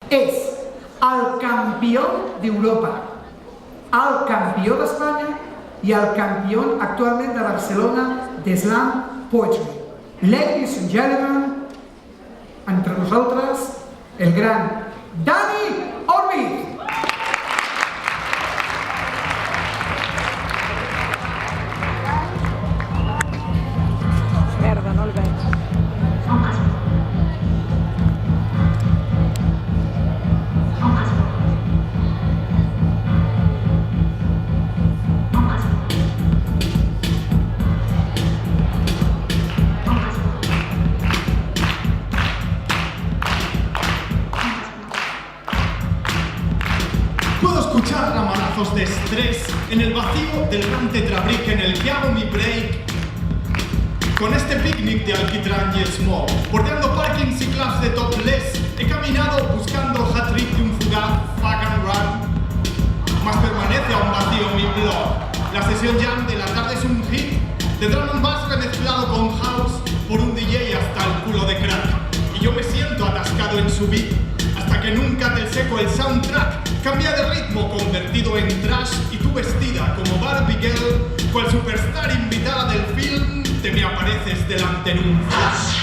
és el campió d'Europa, el campió d'Espanya i el campió actualment de Barcelona de Slam Poetry. Ladies and gentlemen, entre nosaltres, el gran Dani Orbiz. Merda, no el veig. Puedo escuchar ramalazos de estrés en el vacío del gran tetrabrick en el que hago mi break. Con este picnic de alquitrán y smog, bordeando parkings y clubs de topless, he caminado buscando el hat-trick de un fugaz fuck and run. Mas permanece aún vacío mi blog. La sesión jam de la tarde es un hit de drum and bass remezclado con house por un DJ hasta el culo de crack. Y yo me siento atascado en su beat hasta que nunca te seco el soundtrack. Cambia de ritmo convertido en trash y tú vestida como Barbie Girl, cual superstar invitada del film, te me apareces delante en un flash.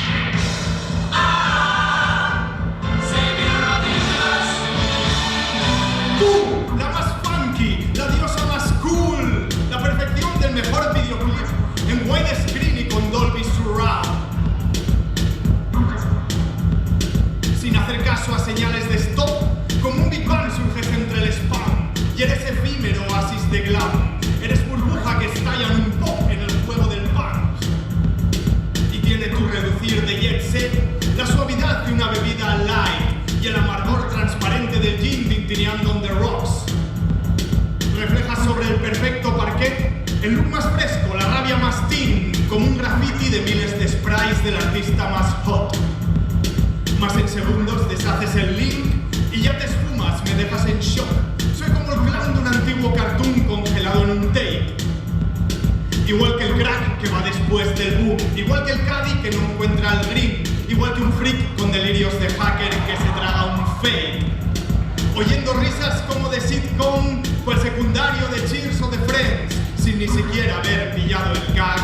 Tú, la más funky, la diosa más cool, la perfección del mejor videoclip en widescreen y con Dolby Surround. Sin hacer caso a señales de stop, como un Big Bang surges entre el spam y eres efímero oasis de glam. Eres burbuja que estalla en un pop en el juego del punk. Y tiene tu reducir de jet set la suavidad de una bebida light y el amargor transparente del gin tintineando on the rocks. Reflejas sobre el perfecto parquet el look más fresco, la rabia más teen, como un graffiti de miles de sprays del artista más hot. Más en segundos deshaces el link y ya te esfumas, me dejas en shock. Soy como el clown de un antiguo cartoon congelado en un tape. Igual que el crack que va después del boom, igual que el caddy que no encuentra el green, igual que un freak con delirios de hacker que se traga un fake. Oyendo risas como de sitcom, o el secundario de Cheers o de Friends, sin ni siquiera haber pillado el gag.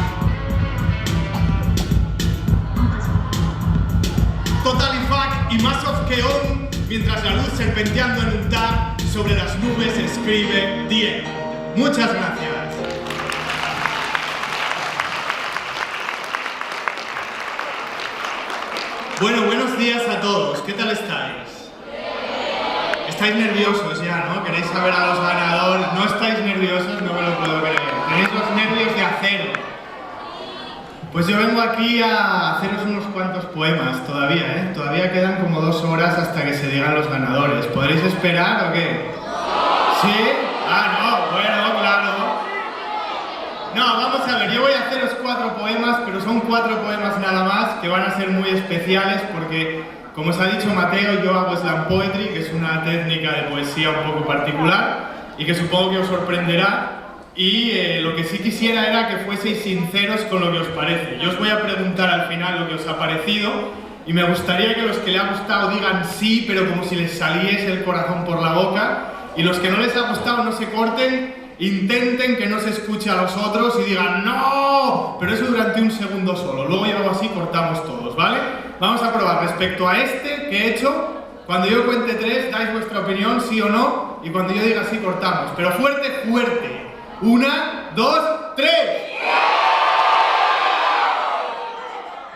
Total y fuck y más off que on, mientras la luz serpenteando en un tag sobre las nubes escribe 10. Muchas gracias. Bueno, buenos días a todos. ¿Qué tal estáis? Estáis nerviosos ya, ¿no? ¿Queréis saber a los ganadores? No estáis nerviosos, no me lo puedo creer. Tenéis los nervios de acero. Pues yo vengo aquí a haceros unos cuantos poemas todavía, ¿eh? Todavía quedan como 2 horas hasta que se digan los ganadores. ¿Podréis esperar o qué? ¿Sí? Ah, no, bueno, claro. No, vamos a ver, yo voy a haceros 4 poemas, pero son 4 poemas nada más que van a ser muy especiales porque, como os ha dicho Mateo, yo hago slam poetry, que es una técnica de poesía un poco particular y que supongo que os sorprenderá. Y lo que sí quisiera era que fueseis sinceros con lo que os parece. Yo os voy a preguntar al final lo que os ha parecido y me gustaría que los que les ha gustado digan sí, pero como si les saliese el corazón por la boca, y los que no les ha gustado no se corten, intenten que no se escuche a los otros y digan ¡no! Pero eso durante un segundo solo, luego ya algo así cortamos todos, ¿vale? Vamos a probar respecto a este que he hecho. Cuando yo cuente 3 dais vuestra opinión, sí o no, y cuando yo diga sí cortamos, pero fuerte, fuerte. 1, 2, 3.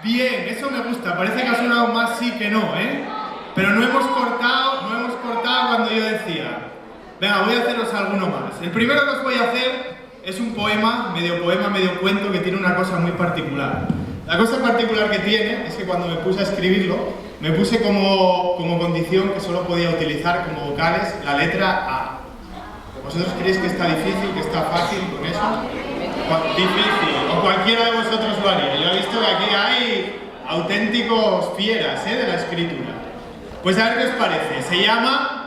Bien, eso me gusta. Parece que ha sonado más sí que no, ¿eh? Pero no hemos cortado cuando yo decía. Venga, voy a haceros alguno más. El primero que os voy a hacer es un poema, medio cuento, que tiene una cosa muy particular. La cosa particular que tiene es que cuando me puse a escribirlo, me puse como condición que solo podía utilizar como vocales la letra A. ¿Vosotros creéis que está difícil, que está fácil con eso? Difícil, o cualquiera de vosotros lo haría. Yo he visto que aquí hay auténticos fieras de la escritura. Pues a ver qué os parece. Se llama...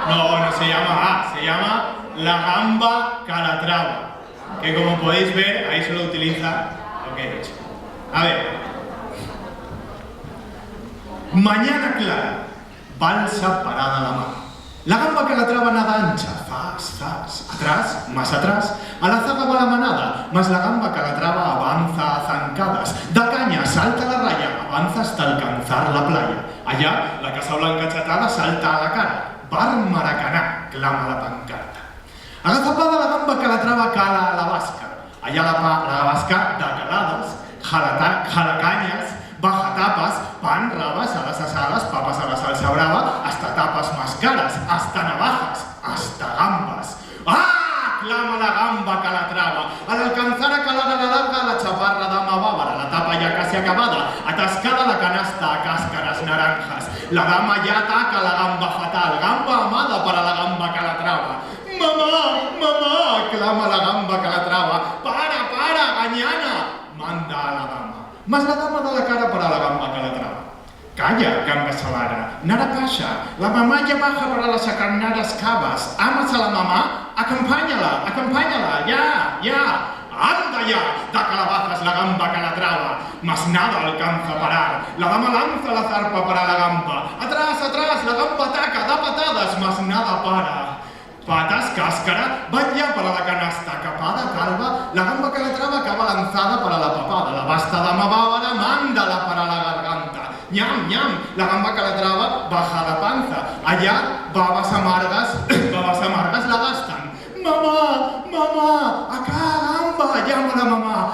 No se llama A, se llama La Gamba Calatrava, que como podéis ver, ahí solo utiliza lo que he hecho. A ver. Mañana clara, balsa parada la mano. La gamba calatrava nada ancha, zas, zas, atrás, más atrás, a la zaga va la manada, mas la gamba calatrava avanza a zancadas, da caña, salta la raya, avanza hasta alcanzar la playa. Allá, la Casa Blanca chatada salta a la cara, Bar Maracaná, clama la pancarta. Agazapada la gamba calatrava cala a la vasca, allá la vasca da caladas, jalacañas, baja tapas, pan, rabas, a las asadas, papas a la salsa brava, hasta tapas más caras, hasta navajas, hasta gambas. ¡Ah! Clama la gamba calatrava. Al alcanzar a calar a la larga, la chaparra dama bávara, la tapa ya casi acabada, atascada la canasta a cáscaras naranjas. La dama ya ataca la gamba fatal, gamba amada para la gamba calatrava. ¡Mamá! ¡Mamá! Clama la gamba calatrava. ¡Para, gañana! Manda a la dama. Mas la dama da la cara para la gamba calatrava. Calla, gamba salara, nada pasa, la mamá ya baja para las acarnadas cavas. ¿Amas a la mamá? Acompáñala, ya. ¡Anda ya! Da calabazas la gamba calatrava, mas nada alcanza a parar. La dama lanza la zarpa para la gamba. Atrás, la gamba ataca, da patadas, mas nada para. Patas, cáscara, vaya para la canasta, capada, calva, la gamba calatrava acaba lanzada para la papada, la vasta dama bávara, mándala para la garganta. Ñam, ñam, la gamba calatrava baja la panza, allá babas amargas la gastan. Mamá, acá gamba, llama a la mamá.